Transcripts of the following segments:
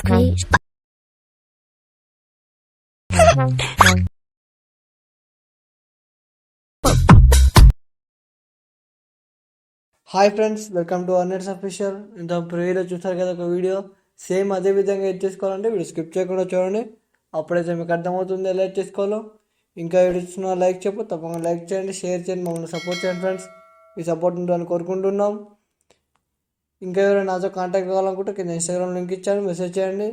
Hi friends, welcome to అర్నెట్స్ official. ఇంత ప్రీవియస్లో చూసారు కదా ఒక వీడియో, సేమ్ అదే విధంగా ఎడ్ చేసుకోవాలంటే వీడియో స్కిప్ చేయకుండా చూడండి. అప్పుడైతే మీకు అర్థమవుతుంది ఎలా ఎడ్ చేసుకోవాలో. ఇంకా వీడియో చూసిన లైక్ చెప్పు, తప్పకుండా లైక్ చేయండి, షేర్ చేయండి, మమ్మల్ని సపోర్ట్ చేయండి ఫ్రెండ్స్. మీ సపోర్ట్ ఉంటుందని కోరుకుంటున్నాం. ఇంకా ఎవరైనా నాతో కాంటాక్ట్ కావాలనుకుంటే కింద ఇన్స్టాగ్రామ్ లింక్ ఇచ్చాను, మెసేజ్ చేయండి.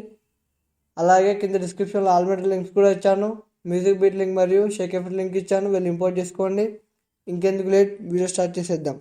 అలాగే కింద డిస్క్రిప్షన్లో ఆల్రెడీ లింక్స్ కూడా ఇచ్చాను. మ్యూజిక్ బీట్ లింక్ మరియు షేక్ ఎఫెక్ట్ లింక్ ఇచ్చాను, వెళ్ళి ఇంపోర్ట్ చేసుకోండి. ఇంకెందుకు లేట్, వీడియో స్టార్ట్ చేసేద్దాం.